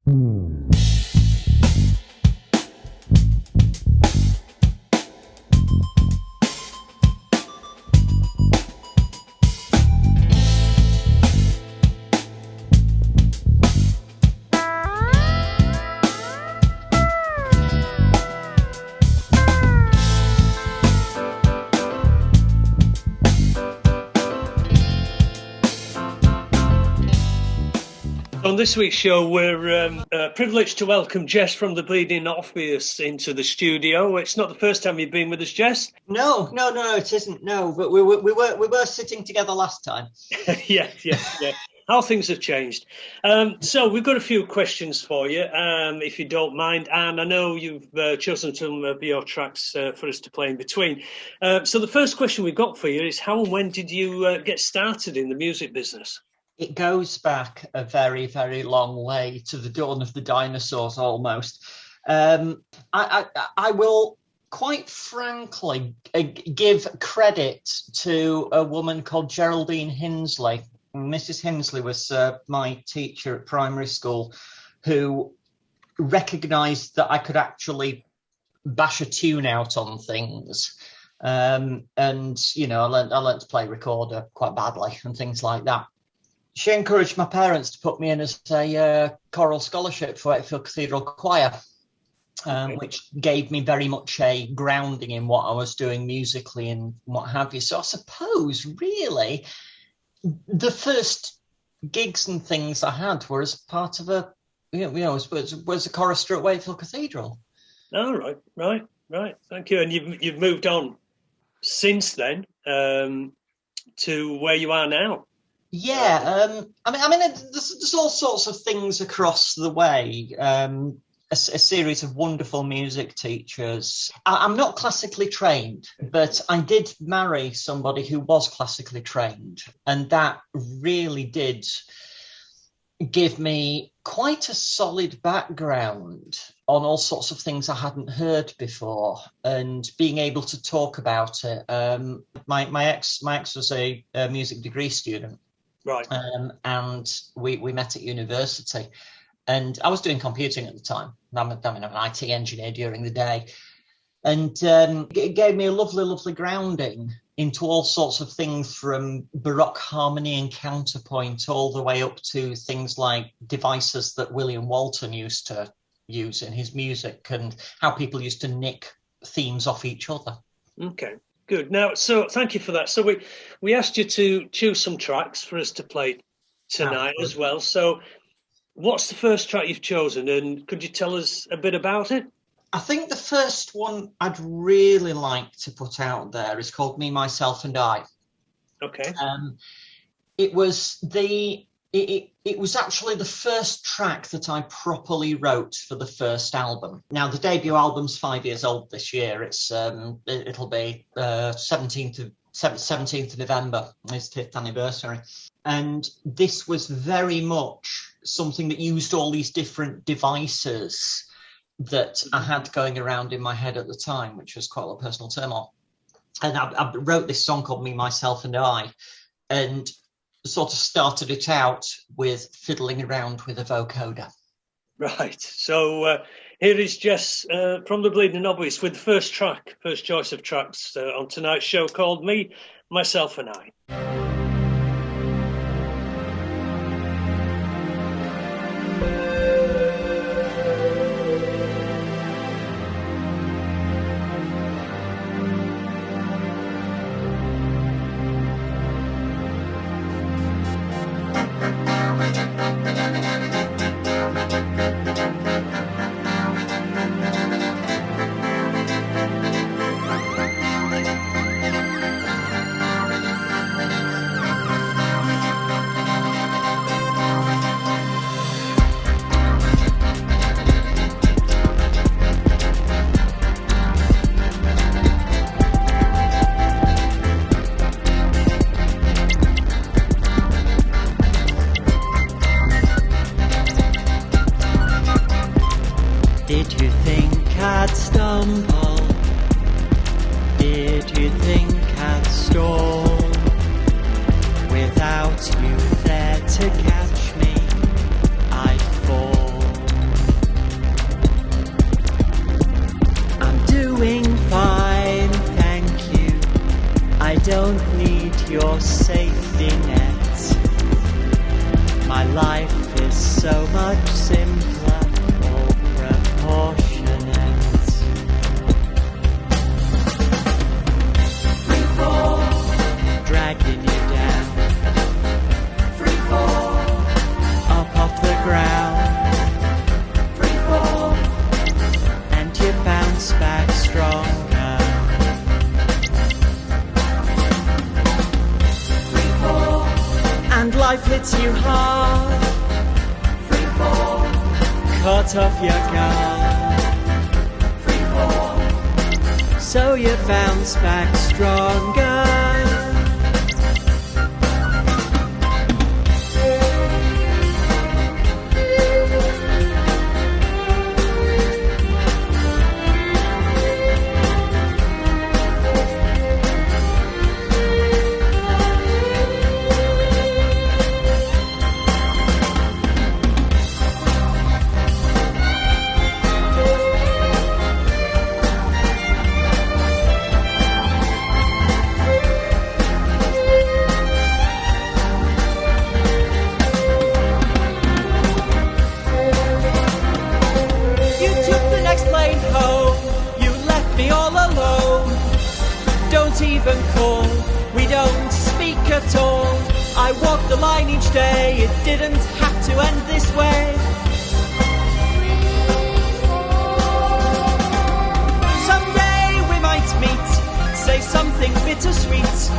On this week's show, we're privileged to welcome Jess from the Bleeding Obvious into the studio. It's not the first time you've been with us, Jess. No, it isn't. No, but we were sitting together last time. Yeah. How things have changed. So we've got a few questions for you, if you don't mind. And I know you've chosen some of your tracks for us to play in between. So the first question we've got for you is, how and when did you get started in the music business? It goes back a very, very long way to the dawn of the dinosaurs, almost. I will quite frankly give credit to a woman called Geraldine Hinsley. Mrs. Hinsley was my teacher at primary school, who recognised that I could actually bash a tune out on things. And, you know, I learned to play recorder quite badly and things like that. She encouraged my parents to put me in as a choral scholarship for Wakefield Cathedral Choir, which gave me very much a grounding in what I was doing musically and what have you. So I suppose, really, the first gigs and things I had were as part of was a chorister at Wakefield Cathedral. Oh, right. Thank you. And you've moved on since then to where you are now. Yeah, I mean, there's all sorts of things across the way. A series of wonderful music teachers. I'm not classically trained, but I did marry somebody who was classically trained, and that really did give me quite a solid background on all sorts of things I hadn't heard before, and being able to talk about it. My ex was a music degree student. Right. And we met at university, and I was doing computing at the time. I'm an IT engineer during the day, and it gave me a lovely grounding into all sorts of things, from Baroque harmony and counterpoint all the way up to things like devices that William Walton used to use in his music, and how people used to nick themes off each other. Okay. Good. Now, so thank you for that. So we asked you to choose some tracks for us to play tonight as well. So what's the first track you've chosen, and could you tell us a bit about it? I think the first one I'd really like to put out there is called Me, Myself and I. Okay. It was actually the first track that I properly wrote for the first album. Now, the debut album's 5 years old this year. It'll be 17th of November, its 5th anniversary. And this was very much something that used all these different devices that I had going around in my head at the time, which was quite a lot of personal turmoil. And I wrote this song called Me, Myself and I, and sort of started it out with fiddling around with a vocoder. Right. So here is Jess from the Bleeding Obvious with the first choice of tracks on tonight's show, called Me, Myself and I. Without you there to catch me, I'd fall. shut off your car. Free fall. So you bounce back stronger. Even call, we don't speak at all. I walk the line each day, it didn't have to end this way. Someday we might meet, say something bittersweet.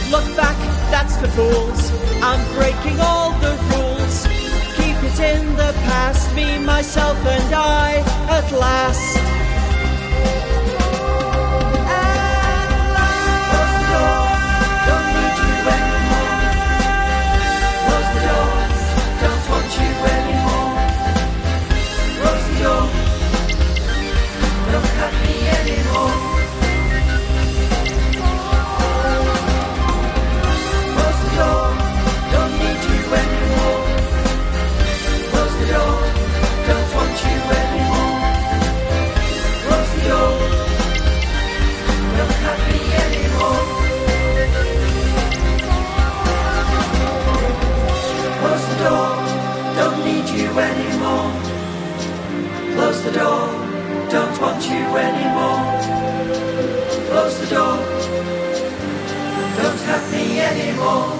Look back, that's for fools, I'm breaking all the rules. Keep it in the past, me, myself and I, at last. Close the door, don't want you anymore. Close the door, don't have me anymore.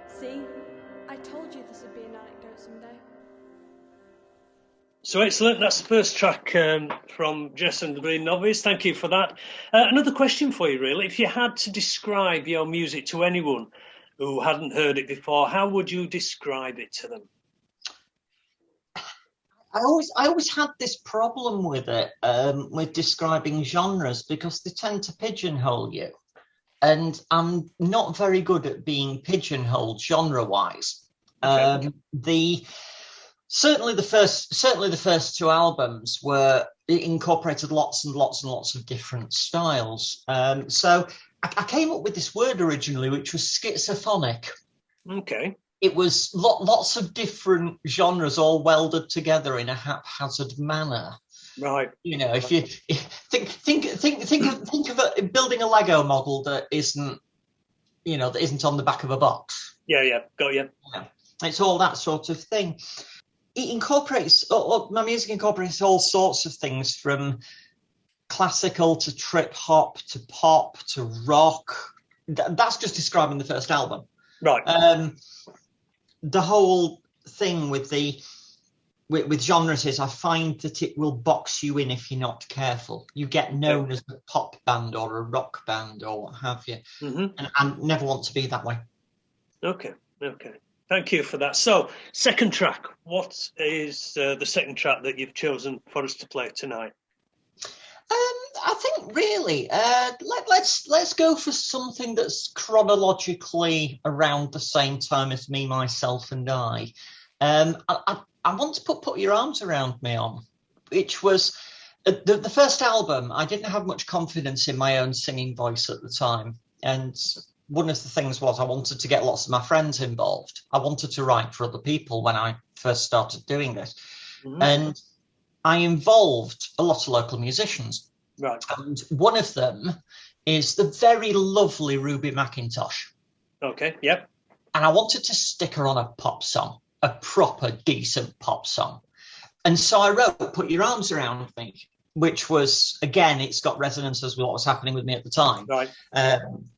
See, I told you this would be an anecdote someday. So excellent. That's the first track from Jess and the Green Novice. Thank you for that. Another question for you, really. If you had to describe your music to anyone who hadn't heard it before, how would you describe it to them? I always had this problem with it, with describing genres, because they tend to pigeonhole you. And I'm not very good at being pigeonholed genre-wise. Okay. Certainly the first two albums it incorporated lots and lots and lots of different styles. So I came up with this word originally, which was schizophonic. Okay. It was lots of different genres all welded together in a haphazard manner. Right. You know, if you think of building a Lego model that isn't on the back of a box. Yeah, got you. Yeah. It's all that sort of thing. It incorporates, my music incorporates all sorts of things, from classical to trip hop to pop to rock. That's just describing the first album. Right. The whole thing with genres is I find that it will box you in if you're not careful. You get known as a pop band or a rock band or what have you. Mm-hmm. And I never want to be that way. Okay. Thank you for that. So, second track. What is the second track that you've chosen for us to play tonight? I think really, let's go for something that's chronologically around the same time as Me, Myself and I. I want to put Your Arms Around Me on, which was the first album. I didn't have much confidence in my own singing voice at the time, and one of the things was I wanted to get lots of my friends involved. I wanted to write for other people when I first started doing this. Mm-hmm. And I involved a lot of local musicians. Right. And one of them is the very lovely Ruby McIntosh. Okay, yep. And I wanted to stick her on a pop song, a proper decent pop song. And so I wrote Put Your Arms Around Me, which was, again, it's got resonances with what was happening with me at the time. Right.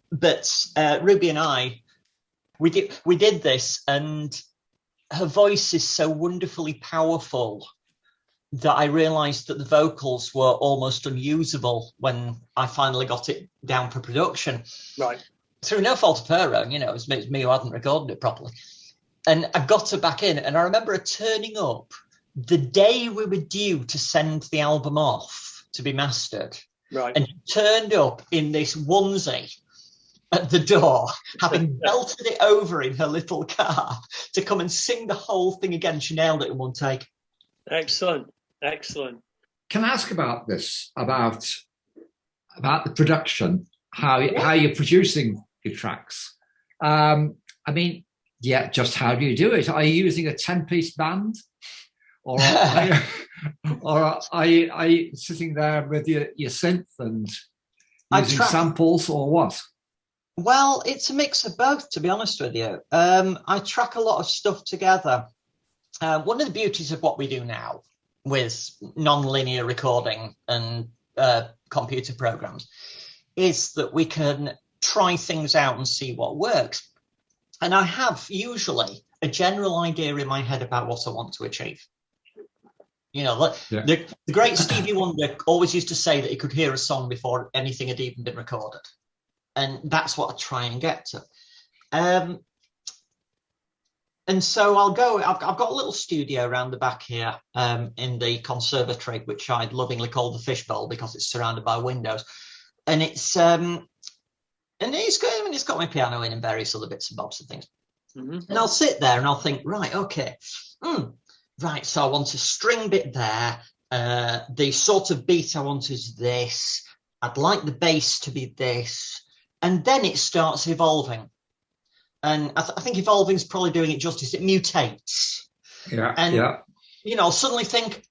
But Ruby and I, we did this, and her voice is so wonderfully powerful that I realised that the vocals were almost unusable when I finally got it down for production. Right. through no fault of her own, it was me who hadn't recorded it properly. And I got her back in, and I remember her turning up the day we were due to send the album off to be mastered. Right. And she turned up in this onesie at the door, having belted it over in her little car to come and sing the whole thing again. She nailed it in one take. Excellent. Can I ask about this, about the production, how you're producing your tracks? Just how do you do it? Are you using a 10-piece band? Or are you sitting there with your synth and using samples, or what? Well, it's a mix of both, to be honest with you. I track a lot of stuff together. One of the beauties of what we do now with non-linear recording and computer programs is that we can try things out and see what works. And I have usually a general idea in my head about what I want to achieve. The great Stevie Wonder always used to say that he could hear a song before anything had even been recorded. And that's what I try and get to. And so I've got a little studio around the back here in the conservatory, which I lovingly call the fishbowl because it's surrounded by windows. And it's got my piano in and various other bits and bobs and things. Mm-hmm. And I'll sit there and I'll think, right, okay. Right, so I want a string bit there. The sort of beat I want is this. I'd like the bass to be this. And then it starts evolving. And I think evolving is probably doing it justice. It mutates. Yeah. And, I'll suddenly think,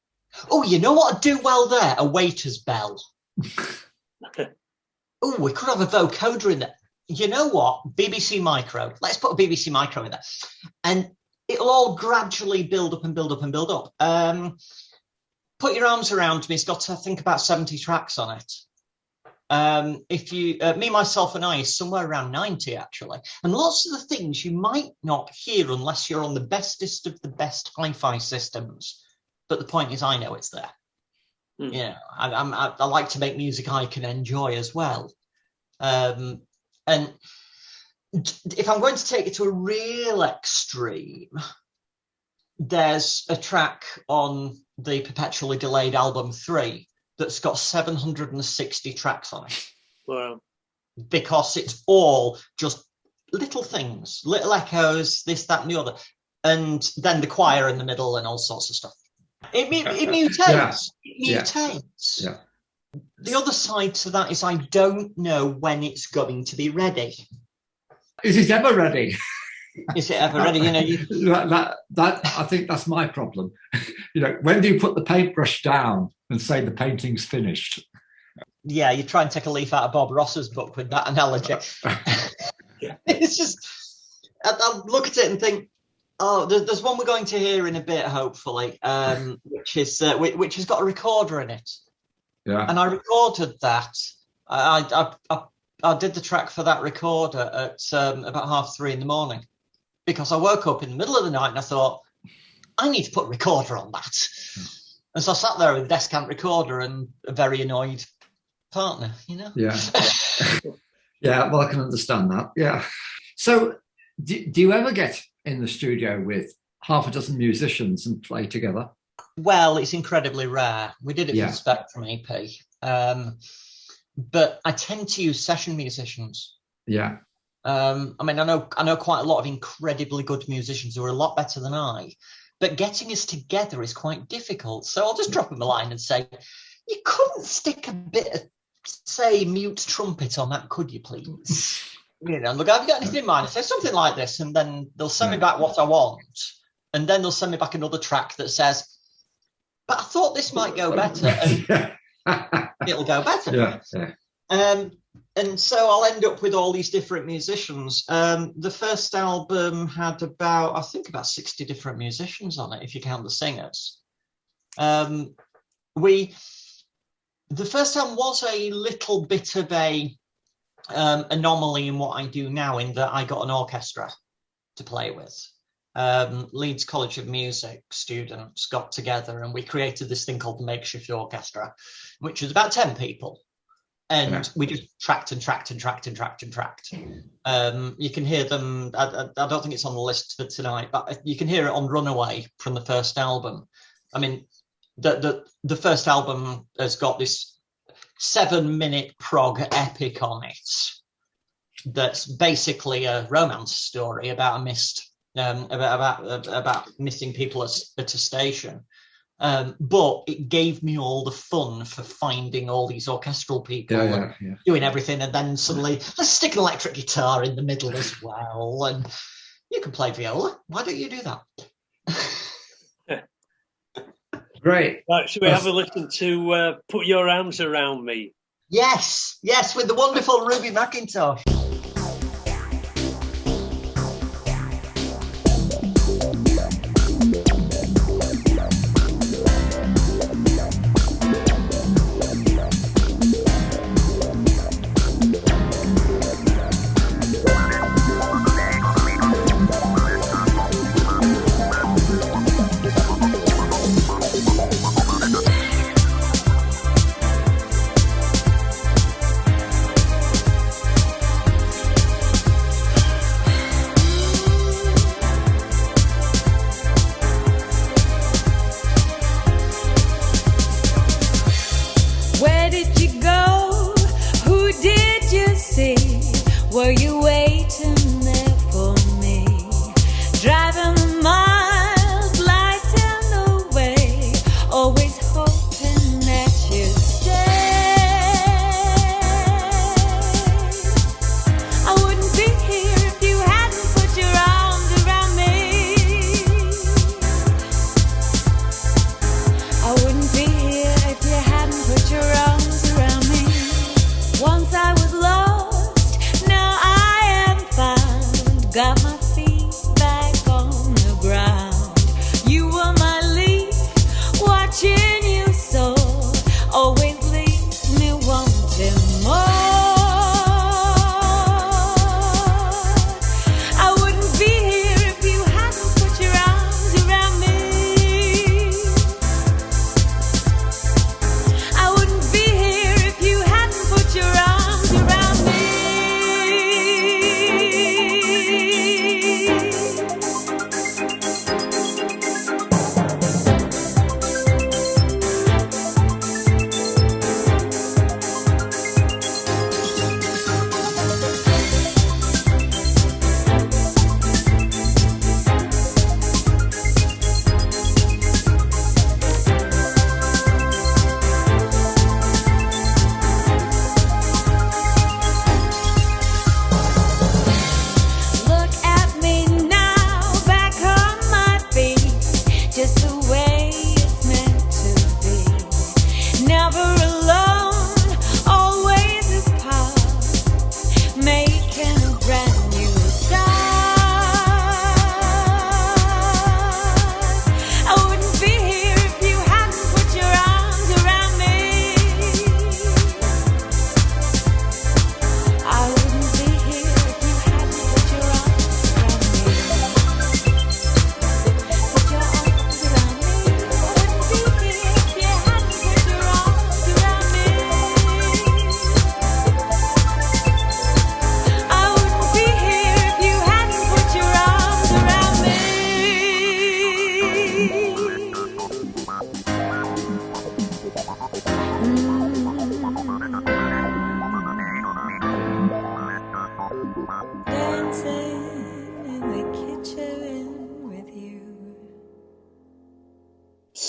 oh, you know what I'd do well there? A waiter's bell. Oh, we could have a vocoder in there. You know what? BBC Micro. Let's put a BBC Micro in there. And it'll all gradually build up and build up and build up. Put Your Arms Around Me. It's got, I think, about 70 tracks on it. If you, Me, Myself and I is somewhere around 90, actually. And lots of the things you might not hear unless you're on the bestest of the best hi-fi systems. But the point is, I know it's there. I like to make music I can enjoy as well. And if I'm going to take it to a real extreme, there's a track on the perpetually delayed album 3 that's got 760 tracks on it. Wow. Because it's all just little things, little echoes, this, that, and the other. And then the choir in the middle and all sorts of stuff. It mutates. Yeah. It mutates. Yeah. The other side to that is I don't know when it's going to be ready. Is it ever ready? Is it ever ready? That I think that's my problem. When do you put the paintbrush down and say the painting's finished? Yeah, you try and take a leaf out of Bob Ross's book with that analogy. It's just, I look at it and think, oh, there's one we're going to hear in a bit, hopefully, which has got a recorder in it. Yeah. And I recorded that. I did the track for that recorder at about 3:30 in the morning, because I woke up in the middle of the night and I thought, I need to put a recorder on that. And so I sat there with a descant recorder and a very annoyed partner, Yeah. Yeah, well, I can understand that. Yeah. So do you ever get in the studio with half a dozen musicians and play together? Well, it's incredibly rare. We did it for the Spectrum EP. But I tend to use session musicians. Yeah. I know quite a lot of incredibly good musicians who are a lot better than I, but getting us together is quite difficult. So I'll just drop them a line and say, you couldn't stick a bit of, say, mute trumpet on that, could you please? Look, have you got anything in mind? I say something like this, and then they'll send me back what I want. And then they'll send me back another track that says, but I thought this might go better. And it'll go better. Yeah. And so I'll end up with all these different musicians. The first album had about 60 different musicians on it, if you count the singers. The first album was a little bit of a anomaly in what I do now, in that I got an orchestra to play with. Leeds College of Music students got together and we created this thing called the Makeshift Orchestra, which was about 10 people. And we just tracked. You can hear them. I don't think it's on the list for tonight, but you can hear it on Runaway from the first album. I mean, the first album has got this 7-minute prog epic on it. That's basically a romance story about a missed, about missing people at a station. But it gave me all the fun for finding all these orchestral people doing everything, and then suddenly let's stick an electric guitar in the middle as well, and you can play viola. Why don't you do that? Great. Right, should we have a listen to Put Your Arms Around Me? Yes, with the wonderful Ruby McIntosh.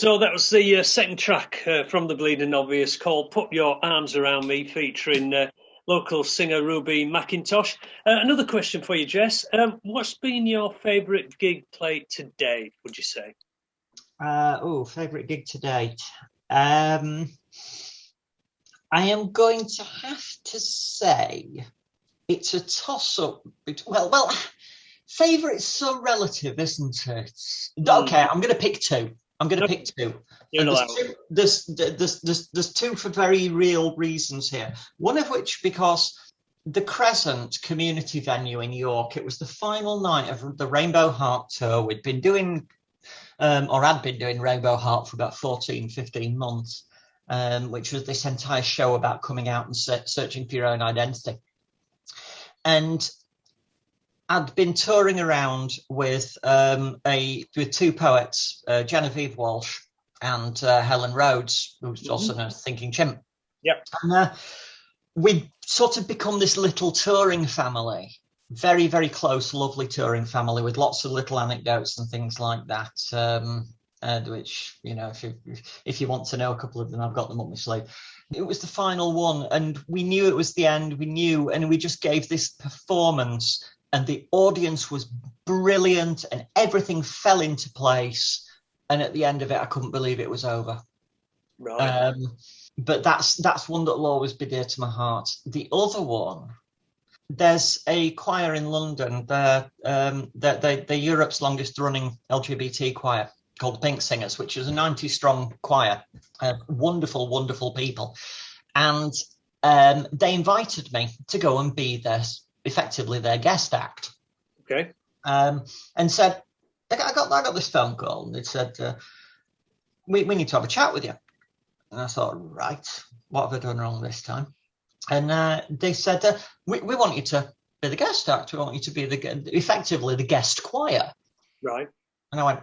So that was the second track from the Bleeding Obvious called Put Your Arms Around Me, featuring local singer Ruby McIntosh. Another question for you, Jess. What's been your favourite gig played to date, would you say? Favourite gig to date. I am going to have to say it's a toss-up. Well, favourite's so relative, isn't it? Okay, I'm going to pick two. There's two for very real reasons here. One of which because the Crescent community venue in York, it was the final night of the Rainbow Heart tour. We'd been doing, or had been doing Rainbow Heart for about 14, 15 months. which was this entire show about coming out and searching for your own identity. And I'd been touring around with two poets, Genevieve Walsh and Helen Rhodes, who's also a Thinking Chimp. Yep. And we'd sort of become this little touring family, very, very close, lovely touring family with lots of little anecdotes and things like that, which, you know, if you want to know a couple of them, I've got them up my sleeve. It was the final one, and we knew it was the end. We knew, and we just gave this performance, and the audience was brilliant, and everything fell into place. And at the end of it, I couldn't believe it was over. Right. But that's one that will always be dear to my heart. The other one, there's a choir in London. They're Europe's longest running LGBT choir called the Pink Singers, which is a 90-strong choir. Wonderful, wonderful people. And they invited me to go and be effectively their guest act. Okay. And said, I got this phone call, and it said, we need to have a chat with you. And I thought, right, what have I done wrong this time? And they said, we want you to be the guest act. We want you to be effectively the guest choir. Right. And I went,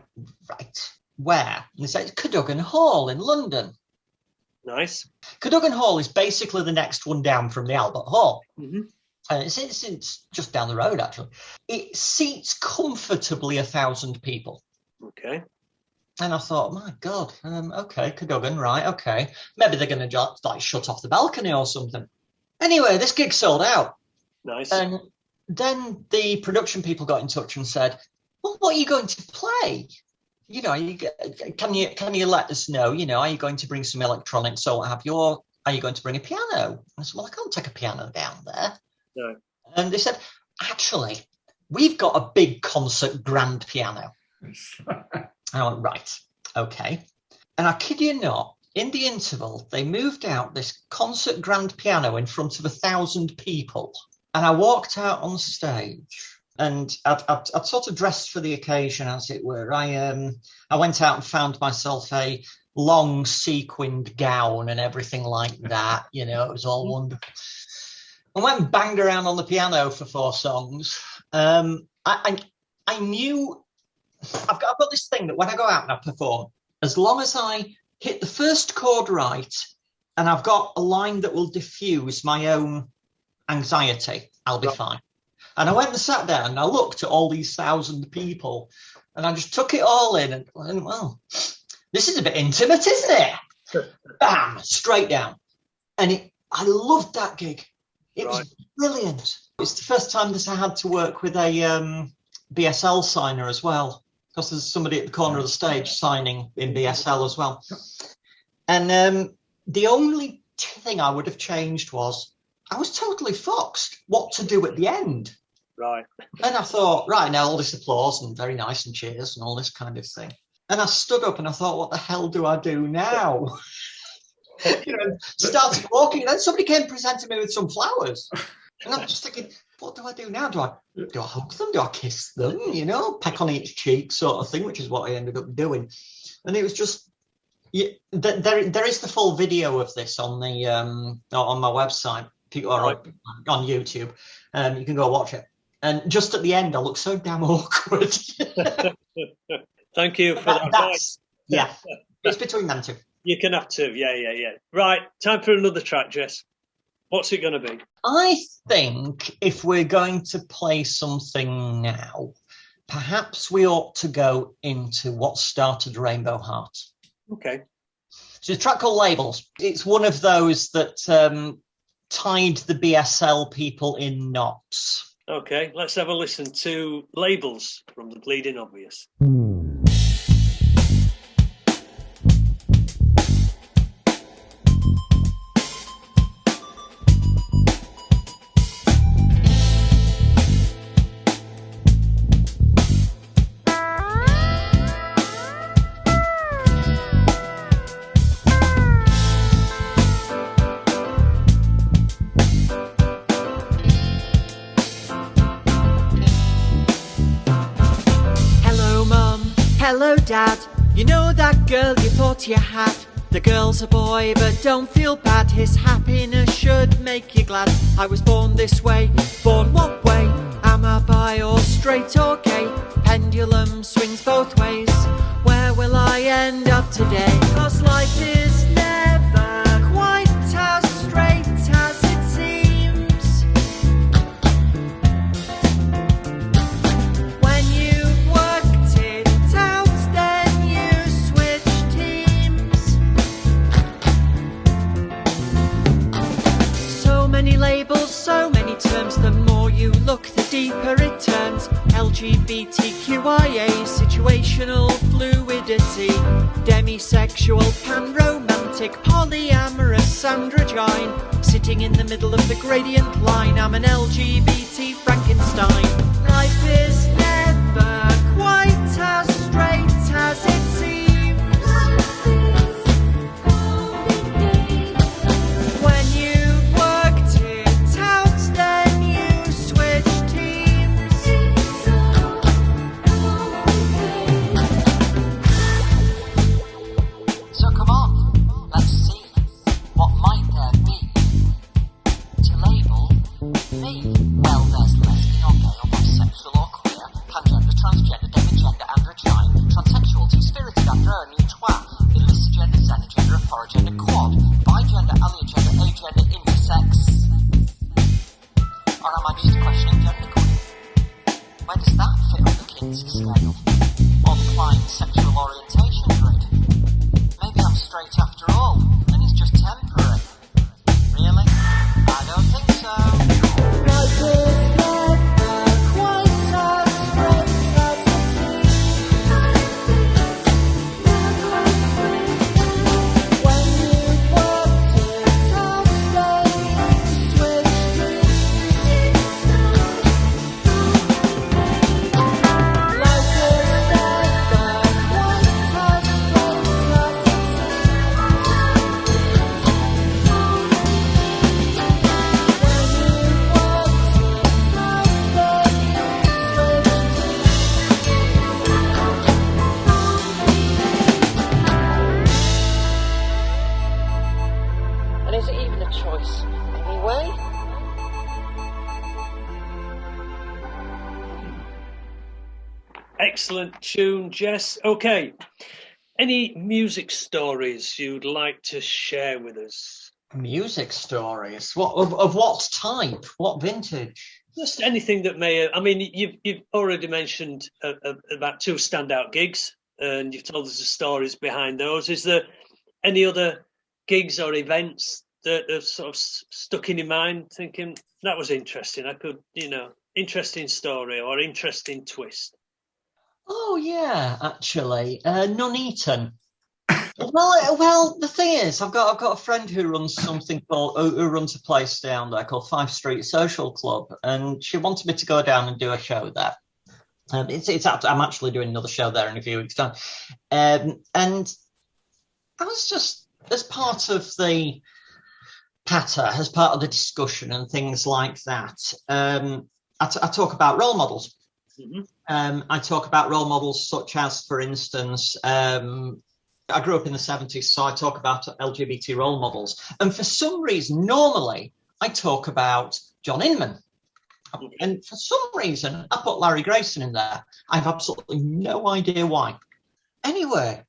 right, where? And they said, Cadogan Hall in London. Nice. Cadogan Hall is basically the next one down from the Albert Hall. Mm-hmm. It's just down the road, actually. It seats comfortably 1,000 people. Okay. And I thought, my God, okay, Cadogan, right, okay. Maybe they're going to just like shut off the balcony or something. Anyway, this gig sold out. Nice. And then the production people got in touch and said, well, what are you going to play? You know, can you let us know, you know, are you going to bring some electronics or are you going to bring a piano? I said, well, I can't take a piano down there. No. And they said, actually, we've got a big concert grand piano. And I went, right, okay. And I kid you not, in the interval, they moved out this concert grand piano in front of 1,000 people. And I walked out on stage, and I'd sort of dressed for the occasion, as it were. I went out and found myself a long sequined gown and everything like that. You know, it was all wonderful. I went and banged around on the piano for 4 songs. I knew I've got this thing that when I go out and I perform, as long as I hit the first chord right and I've got a line that will diffuse my own anxiety, I'll be fine. And I went and sat down and I looked at all these 1,000 people and I just took it all in and well, this is a bit intimate, isn't it? Bam, straight down. And I loved that gig. It was brilliant. It's the first time that I had to work with a BSL signer as well, because there's somebody at the corner of the stage signing in BSL as well. And the only thing I would have changed was I was totally foxed what to do at the end. Right. And I thought, right, now all this applause and very nice and cheers and all this kind of thing. And I stood up and I thought, what the hell do I do now? You know, started walking, and then somebody came and presented me with some flowers. And I'm just thinking, what do I do now? Do I hug them? Do I kiss them? You know, peck on each cheek sort of thing, which is what I ended up doing. And it was just, there is the full video of this on the on my website or on YouTube. You can go watch it. And just at the end, I look so damn awkward. Thank you for that. Yeah, it's between them two. You can have two. Yeah. Right, time for another track, Jess. What's it going to be? I think if we're going to play something now, perhaps we ought to go into What Started Rainbow Heart. Okay. So it's a track called Labels. It's one of those that tied the BSL people in knots. Okay, let's have a listen to Labels from the Bleeding Obvious. Hello, Dad. You know that girl you thought you had? The girl's a boy, but don't feel bad. His happiness should make you glad. I was born this way, born what way? Am I bi or straight or gay? Pendulum swings both ways. Where will I end up today? 'Cause life is never quite as straight as it seems. When you've worked it out, then you switch teams. So many labels, so many terms. The more you look, the deeper it turns. LGBTQIA, situational fluidity, demisexual, pan-romantic, polyamorous, androgyne. Sitting in the middle of the gradient line, I'm an LGBT Frankenstein. Life is never quite as straight as it seems. When you've worked it out, then you switch teams. So come on, let's see, what might there be to label me? Well, there's lesbian or gay or bisexual or queer, pangender, transgender, demigender, androgyne, transsexual, two-spirited, andro, new twat, illicit gender, xenogender, aporigender, quad, bigender, aliogender, agender, intersex. Or am I just a questioning genderqueer? Where does that fit on the Kinsey scale? Or the Klein sexual orientation grid? Maybe I'm straight after all, and it's just temporary. Really? I don't think so. Life is never quite as straight as it seems. When you've worked it out, then you switch teams. Life is never quite as straight as it And is it even a choice anyway? Excellent tune, Jess. Okay. Any music stories you'd like to share with us? Music stories? What of what type? What vintage? Just anything that may. I mean, you've already mentioned about two standout gigs, and you've told us the stories behind those. Is there any other gigs or events that have sort of stuck in your mind? Thinking that was interesting. I could, interesting story or interesting twist. Oh yeah, actually, Nuneaton. Well, the thing is, I've got a friend who runs something called who runs a place down there called 5 Street Social Club, and she wanted me to go down and do a show there. I'm actually doing another show there in a few weeks' time, and I was just as part of the patter, as part of the discussion and things like that. I talk about role models. Mm-hmm. I talk about role models such as, for instance, I grew up in the 70s, so I talk about LGBT role models. And for some reason, normally, I talk about John Inman. And for some reason, I put Larry Grayson in there. I have absolutely no idea why. Anyway,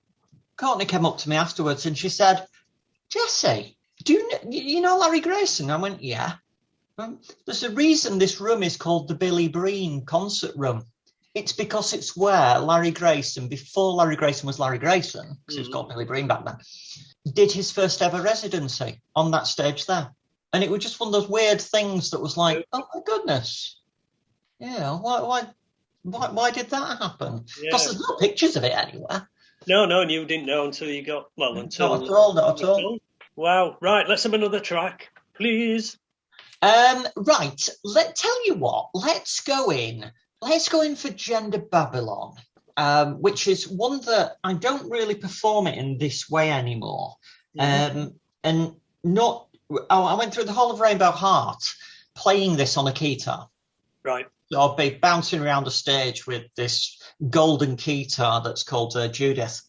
Courtney came up to me afterwards and she said, Jesse, do you know Larry Grayson? I went, yeah. There's a reason this room is called the Billy Breen Concert Room. It's because it's where Larry Grayson, before Larry Grayson was Larry Grayson, because he was called Billy Breen back then, did his first ever residency on that stage there. And it was just one of those weird things that was like, oh my goodness. Yeah, why did that happen? Because there's no pictures of it anywhere. No, and you didn't know until you got, until... Not at all. Wow, right, let's have another track, please. Right, tell you what, let's go in for Gender Babylon, which is one that I don't really perform it in this way anymore. I went through the whole of Rainbow Heart playing this on a guitar. Right. So I'll be bouncing around the stage with this golden guitar that's called Judith.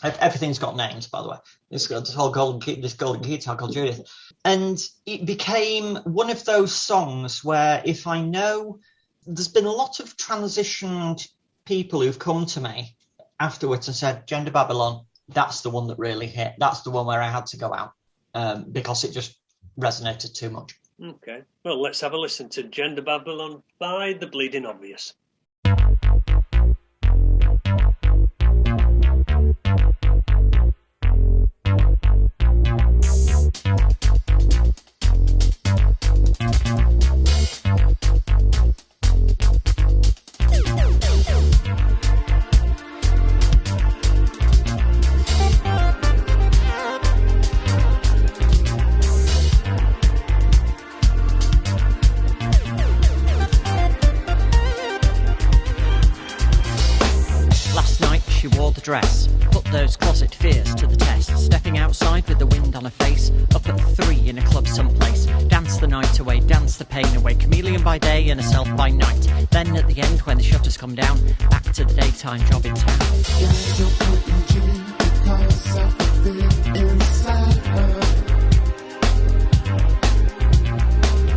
Everything's got names, by the way. This golden guitar called Judith. And it became one of those songs where if I know there's been a lot of transitioned people who've come to me afterwards and said, Gender Babylon, that's the one that really hit. That's the one where I had to go out because it just resonated too much. Okay. Well, let's have a listen to Gender Babylon by The Bleeding Obvious. Dress, put those closet fears to the test. Stepping outside with the wind on her face, up at 3 in a club someplace. Dance the night away, dance the pain away. Chameleon by day and herself by night. Then at the end when the shutters come down, back to the daytime job in town.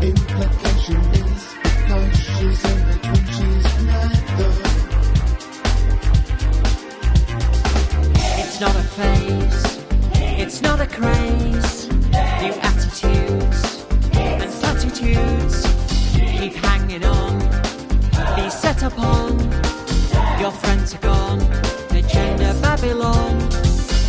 Implication is because she's in the trenches neither. It's not a phase, it's not a craze. New attitudes and platitudes keep hanging on. Be set upon, your friends are gone. The Gender Babylon.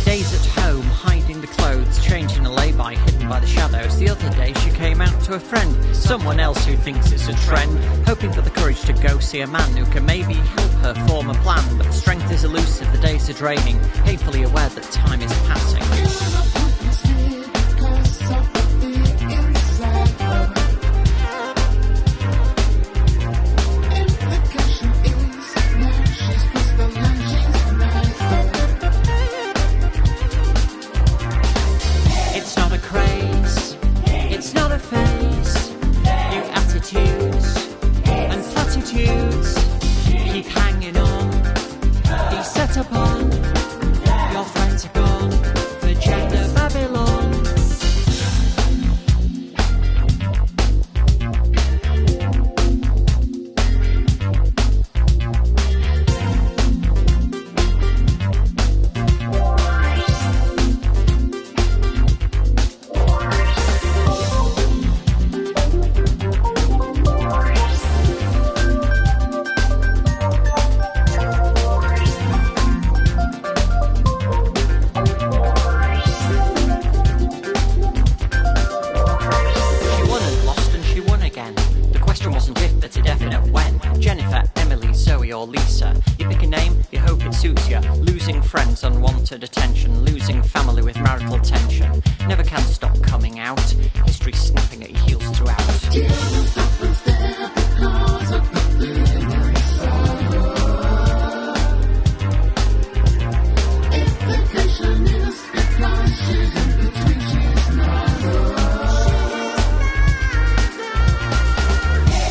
Days at home, hiding the clothes, changing a lay-by, hidden by the shadows. The other day she came out to a friend, someone else who thinks it's a trend, hoping for the courage to go see a man who can maybe help her form a plan. But strength is elusive, the days are draining, painfully aware that time is passing. Attention, losing family with marital tension, never can stop coming out, history snapping at your heels throughout.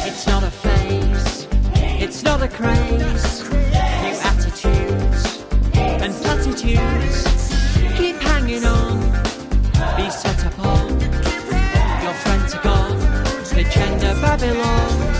It's not a phase, it's not a craze, new attitudes and platitudes keep hanging on, be set upon, your friends are gone, the Gender Babylon.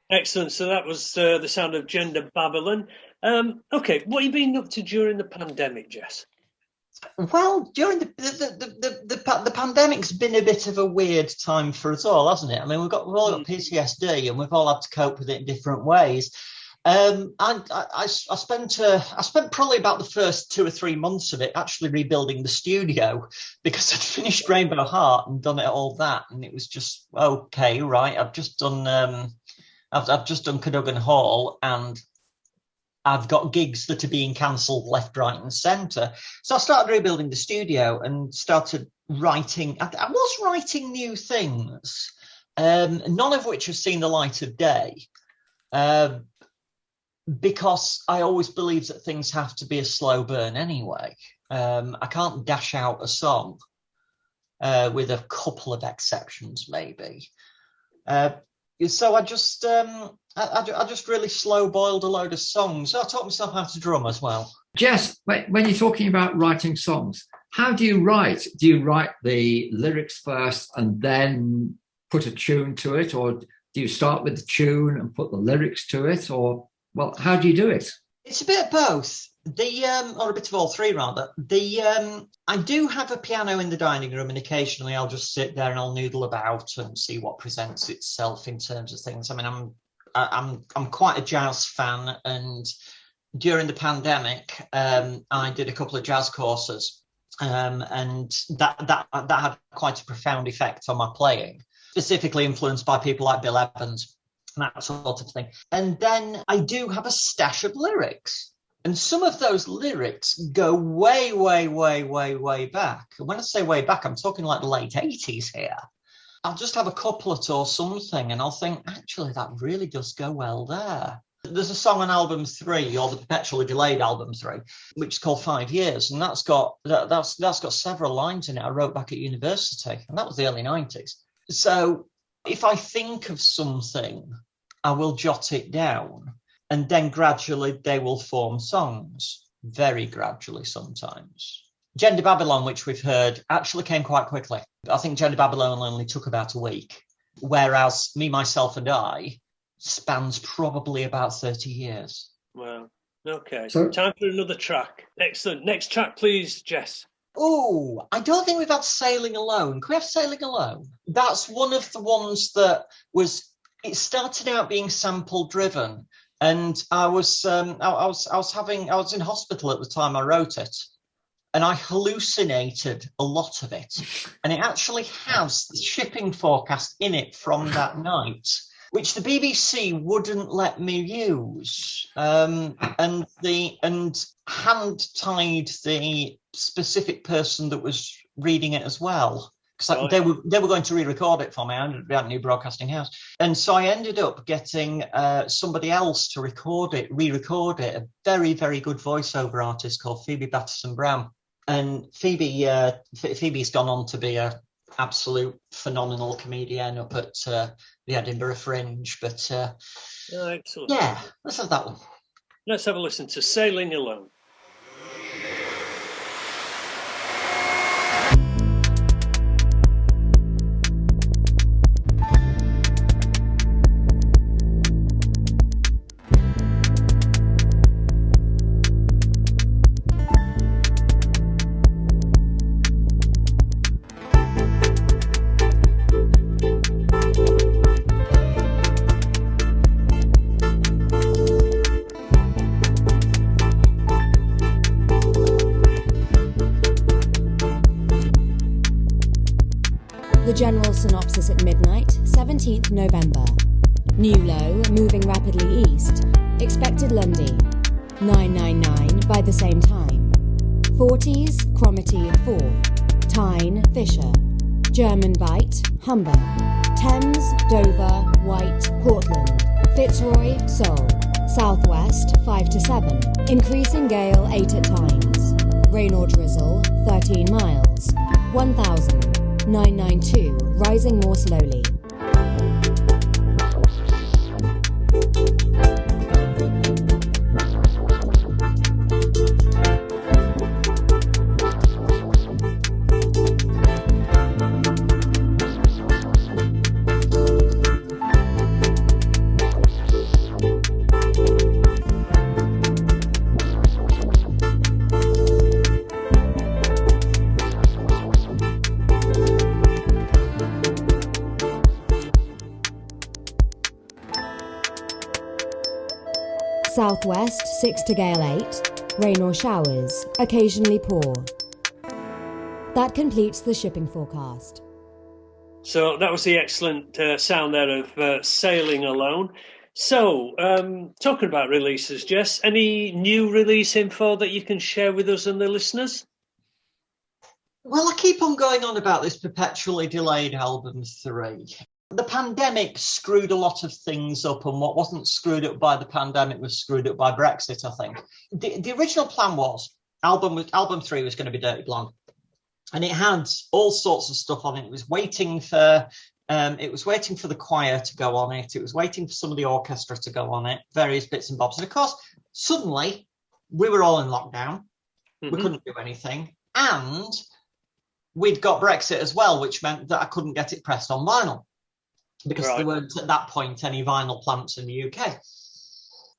Excellent. So that was the sound of Gender Babylon. Okay, what have you been up to during the pandemic, Jess? Well, during the pandemic's been a bit of a weird time for us all, hasn't it? I mean, we've all got PTSD and we've all had to cope with it in different ways. I spent probably about the first 2 or 3 months of it actually rebuilding the studio, because I'd finished Rainbow Heart and done it all that, and it was just okay, right. I've just done Cadogan Hall, and I've got gigs that are being cancelled left, right, and centre. So I started rebuilding the studio and started writing. I was writing new things, none of which have seen the light of day. Because I always believe that things have to be a slow burn anyway. I can't dash out a song, with a couple of exceptions, maybe. So I just really slow boiled a load of songs. I taught myself how to drum as well. Jess, when you're talking about writing songs, how do you write? Do you write the lyrics first and then put a tune to it, or do you start with the tune and put the lyrics to it, or? Well, how do you do it? It's a bit of both. Or a bit of all three, rather. I do have a piano in the dining room, and occasionally I'll just sit there and I'll noodle about and see what presents itself in terms of things. I mean, I'm quite a jazz fan, and during the pandemic, I did a couple of jazz courses, and that had quite a profound effect on my playing, specifically influenced by people like Bill Evans. That sort of thing. And then I do have a stash of lyrics. And some of those lyrics go way, way, way, way, way back. And when I say way back, I'm talking like the late 80s here. I'll just have a couplet or something, and I'll think, actually, that really does go well there. There's a song on album 3, or the perpetually delayed album 3, which is called 5 Years. And that's got several lines in it I wrote back at university. And that was the early 90s. So if I think of something, I will jot it down, and then gradually they will form songs, very gradually sometimes. Gender Babylon, which we've heard, actually came quite quickly. I think Gender Babylon only took about a week, whereas Me, Myself and I spans probably about 30 years. Wow. Okay. So time for another track. Excellent. Next track, please, Jess. Oh, I don't think we've had Sailing Alone. Can we have Sailing Alone? That's one of the ones that it started out being sample driven, and I was in hospital at the time I wrote it, and I hallucinated a lot of it, and it actually has the shipping forecast in it from that night, which the BBC wouldn't let me use, and hand-tied the specific person that was reading it as well, because they were going to re-record it for me. I ended up at New Broadcasting House, and so I ended up getting somebody else to re-record it, a very, very good voiceover artist called Phoebe Batterson-Brown. And Phoebe's gone on to be a absolute phenomenal comedian up at the Edinburgh Fringe. But excellent. Yeah, let's have that one. Let's have a listen to Sailing Alone. The general synopsis at midnight, 17th November. New low, moving rapidly east. Expected Lundy. 999 by the same time. 40s, Cromarty 4. Tyne, Fisher. German Bight, Humber. Thames, Dover, White, Portland. Fitzroy, Seoul. Southwest 5 to 7. Increasing gale 8 at times. Rain or drizzle 13 miles. 1000. 992, rising more slowly. Southwest 6 to gale 8, rain or showers, occasionally poor. That completes the shipping forecast. So that was the excellent sound there of Sailing Alone. So, talking about releases, Jess, any new release info that you can share with us and the listeners? Well, I keep on going on about this perpetually delayed album 3. The pandemic screwed a lot of things up, and what wasn't screwed up by the pandemic was screwed up by Brexit, I think. The original plan was album 3 was going to be Dirty Blonde, and it had all sorts of stuff on it. It was waiting for the choir to go on it. It was waiting for some of the orchestra to go on it, various bits and bobs. And of course, suddenly we were all in lockdown. We couldn't do anything. And we'd got Brexit as well, which meant that I couldn't get it pressed on vinyl because there weren't at that point any vinyl plants in the UK.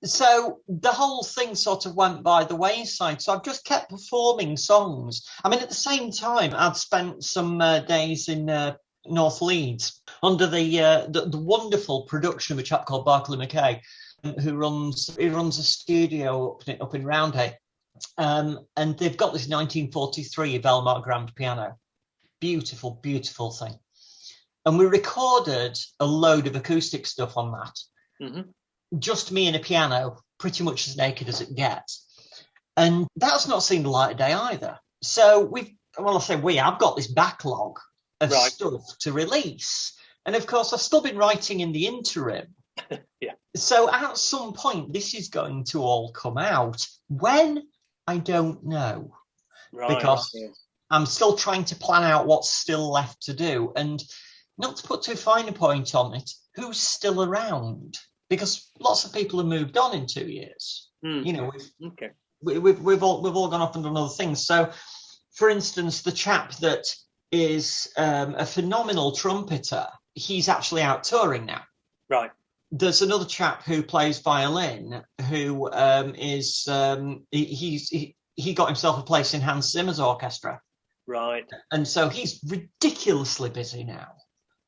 So the whole thing sort of went by the wayside. So I've just kept performing songs. I mean, at the same time, I'd spent some days in North Leeds under the wonderful production of a chap called Barclay McKay, who runs a studio up in Roundhay, and they've got this 1943 Velmar grand piano, beautiful thing, and we recorded a load of acoustic stuff on that, just me and a piano, pretty much as naked as it gets, and that's not seen the light of day either. So I've got this backlog of stuff to release. And of course, I've still been writing in the interim. So at some point, this is going to all come out. When? I don't know. Because I'm still trying to plan out what's still left to do. And not to put too fine a point on it, who's still around? Because lots of people have moved on in 2 years. You know, we've all gone off and done other things. So, for instance, the chap that is a phenomenal trumpeter, he's actually out touring now. Right. There's another chap who plays violin who he got himself a place in Hans Zimmer's orchestra. Right. And so he's ridiculously busy now.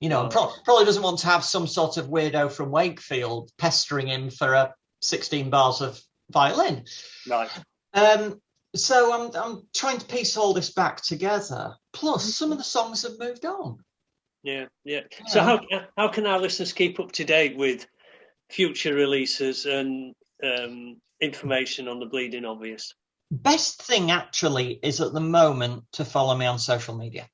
You know, and probably doesn't want to have some sort of weirdo from Wakefield pestering him for 16 bars of violin. Right. So I'm trying to piece all this back together. Plus, some of the songs have moved on. Yeah. So how can our listeners keep up to date with future releases and information on the Bleeding Obvious? Best thing actually is at the moment to follow me on social media.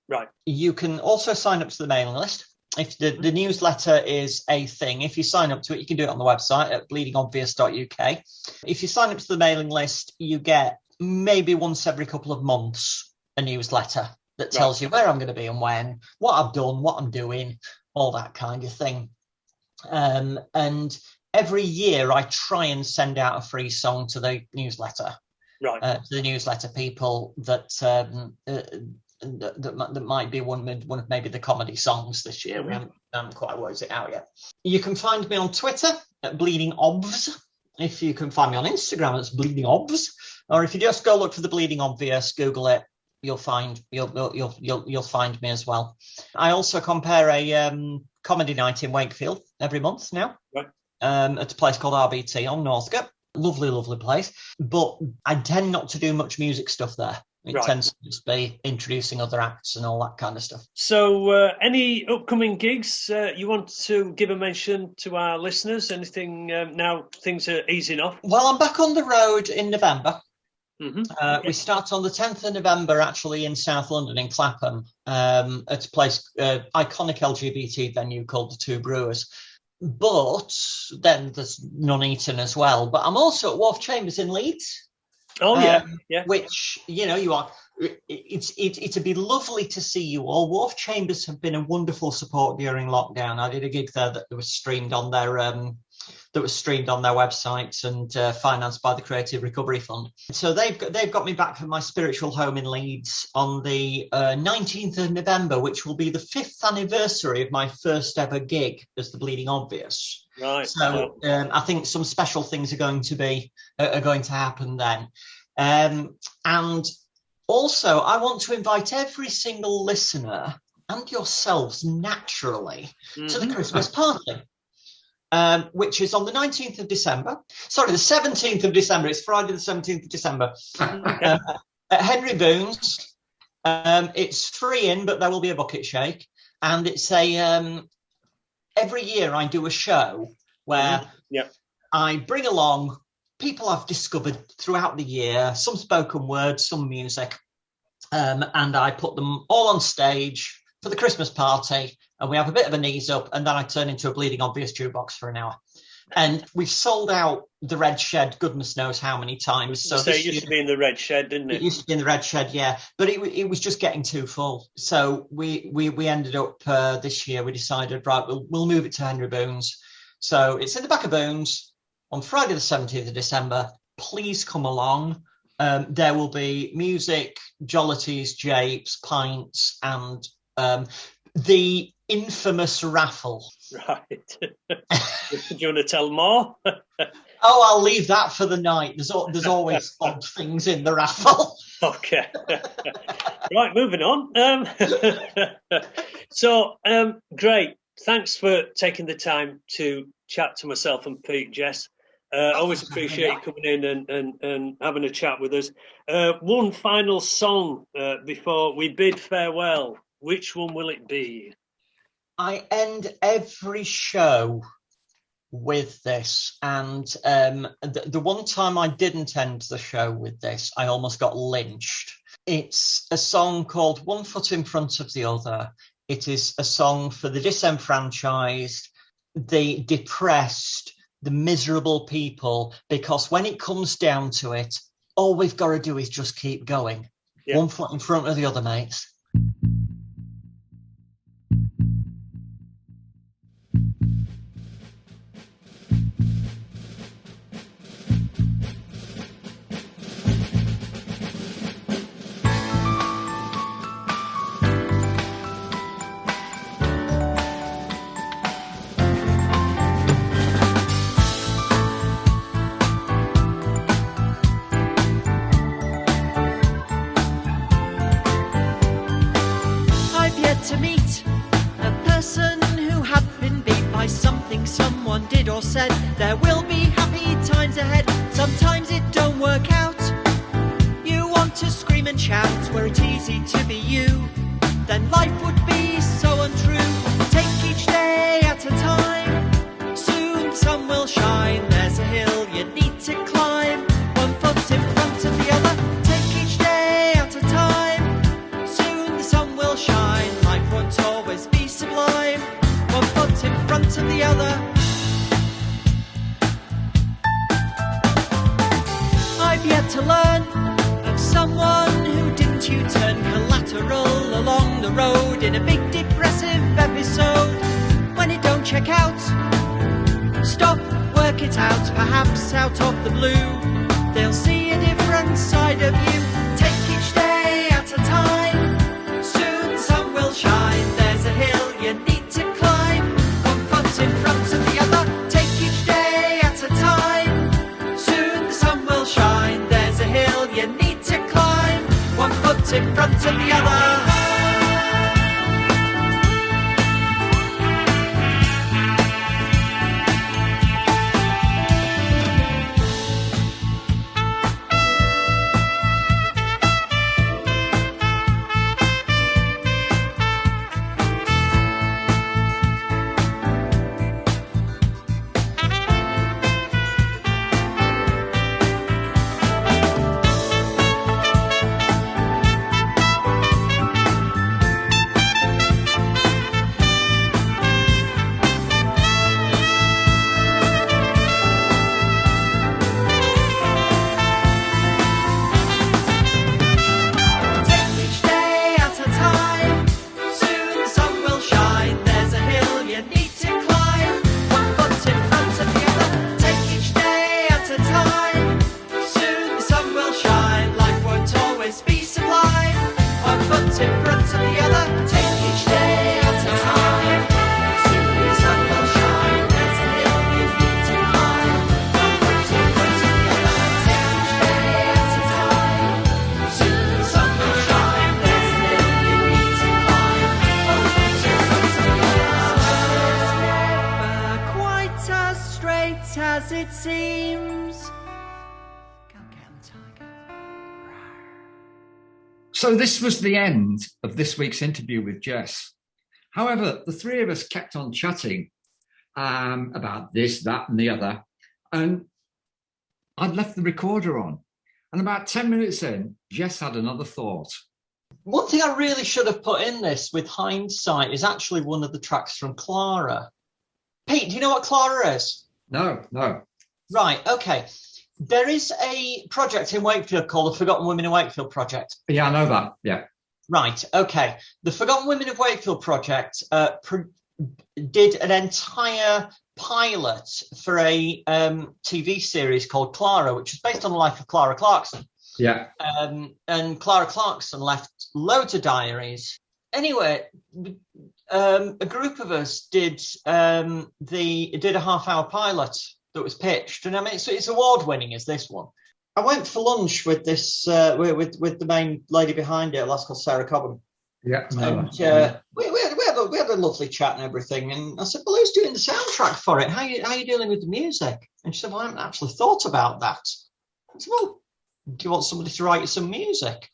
Right. You can also sign up to the mailing list. If the newsletter is a thing, if you sign up to it, you can do it on the website at bleedingobvious.uk. If you sign up to the mailing list, you get maybe once every couple of months a newsletter that tells you where I'm going to be and when, what I've done, what I'm doing, all that kind of thing. And every year I try and send out a free song to the newsletter, to the newsletter people that might be one of maybe the comedy songs this year. We haven't quite worked it out yet. You can find me on Twitter at Bleeding Obvs. If you can find me on Instagram, it's Bleeding Obvs. Or if you just go look for the Bleeding Obvious, Google it, you'll find me as well. I also compare a comedy night in Wakefield every month now, at a place called RBT on Northcote. Lovely place. But I tend not to do much music stuff there. It tends to just be introducing other acts and all that kind of stuff. So any upcoming gigs you want to give a mention to our listeners? Anything now things are easing off? Well, I'm back on the road in November. We start on the 10th of November, actually, in South London, in Clapham, at a place, iconic LGBT venue called the Two Brewers. But then there's Nuneaton as well. But I'm also at Wharf Chambers in Leeds. Oh, yeah. Which, you know, you are. It'd be lovely to see you all. Wharf Chambers have been a wonderful support during lockdown. I did a gig there that was streamed on their website and financed by the Creative Recovery Fund. So they've got me back from my spiritual home in Leeds on the 19th of November, which will be the 5th anniversary of my first ever gig as the Bleeding Obvious. Right. So I think some special things are going to happen then. And also, I want to invite every single listener and yourselves naturally to the Christmas party. which is on the 19th of December. Sorry, the 17th of December. It's Friday the 17th of December. At Henry Boone's. It's free in, but there will be a bucket shake. And it's every year I do a show where I bring along people I've discovered throughout the year, some spoken word, some music, and I put them all on stage for the Christmas party, and we have a bit of a knees up, and then I turn into a bleeding obvious jukebox for an hour. And we've sold out the Red Shed, goodness knows how many times. So it used to be in the Red Shed, didn't it? It used to be in the Red Shed, yeah. But it was just getting too full. So we ended up this year, we decided, right, we'll move it to Henry Boone's. So it's in the back of Boone's on Friday the 17th of December. Please come along. There will be music, jollities, japes, pints, and the infamous raffle. Right. Do you want to tell more? Oh, I'll leave that for the night. There's always odd things in the raffle. Okay. Right, moving on. So, great. Thanks for taking the time to chat to myself and Pete, Jess. Always appreciate you coming in and having a chat with us. One final song before we bid farewell. Which one will it be? I end every show with this, and the one time I didn't end the show with this, I almost got lynched. It's a song called One Foot in Front of the Other. It is a song for the disenfranchised, the depressed, the miserable people, because when it comes down to it, all we've got to do is just keep going. Yeah. One foot in front of the other, mates. To meet a person who had been beat by something someone did or said. There will be happy times ahead. Sometimes it don't work out. You want to scream and shout. Were it easy to be you, then life would be so untrue. Take each day at a time. Soon sun will shine. There's a hill you need to climb. One foot in front of the other. Take each day at a time. Soon the sun will shine. Won't always be sublime. One foot in front of the other. I've yet to learn of someone who didn't U-turn collateral along the road in a big depressive episode. When it don't check out, stop, work it out, perhaps out of the blue. They'll see a different side of you. Take each day at a time. Shine, there's a hill you need to climb. One foot in front of the other. Take each day at a time. Soon the sun will shine. There's a hill you need to climb. One foot in front of the other. as it seems. Go get 'em, tiger. So this was the end of this week's interview with Jess. However, the three of us kept on chatting about this, that, and the other, and I'd left the recorder on. And about 10 minutes in, Jess had another thought. One thing I really should have put in this with hindsight is actually one of the tracks from Clara. Pete, do you know what Clara is? No. Right, okay. There is a project in Wakefield called the Forgotten Women of Wakefield Project. Yeah, I know that, yeah. Right, okay. The Forgotten Women of Wakefield Project did an entire pilot for a TV series called Clara, which is based on the life of Clara Clarkson. Yeah. And Clara Clarkson left loads of diaries. Anyway, a group of us did a half-hour pilot that was pitched, and I mean it's award-winning as this one. I went for lunch with this with the main lady behind it, a lass called Sarah Cobham. Yeah. And we had a lovely chat and everything. And I said, well, who's doing the soundtrack for it? How are you dealing with the music? And she said, well, I haven't actually thought about that. I said, well, do you want somebody to write you some music?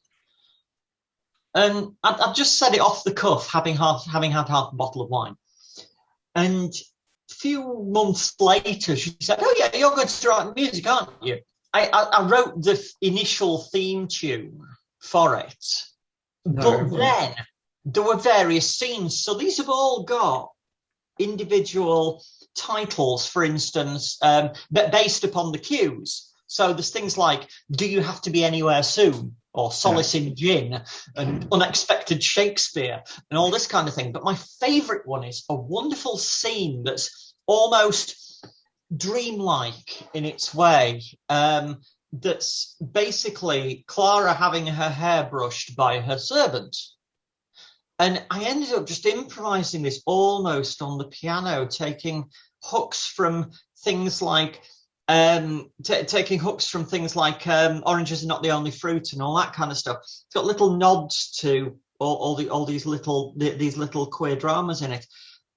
And I've just said it off the cuff, having had half a bottle of wine. And a few months later, she said, oh, yeah, you're going to write music, aren't you? I wrote the initial theme tune for it. But then there were various scenes. So these have all got individual titles, for instance, based upon the cues. So there's things like, do you have to be anywhere soon? Or Solace in Gin, and Unexpected Shakespeare, and all this kind of thing. But my favourite one is a wonderful scene that's almost dreamlike in its way. That's basically Clara having her hair brushed by her servant. And I ended up just improvising this almost on the piano, taking hooks from things like oranges are not the only fruit and all that kind of stuff. It's got little nods to all these little queer dramas in it.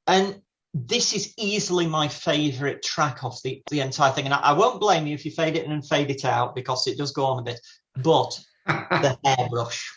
And this is easily my favourite track off the entire thing. And I won't blame you if you fade it in and fade it out, because it does go on a bit. But the hairbrush.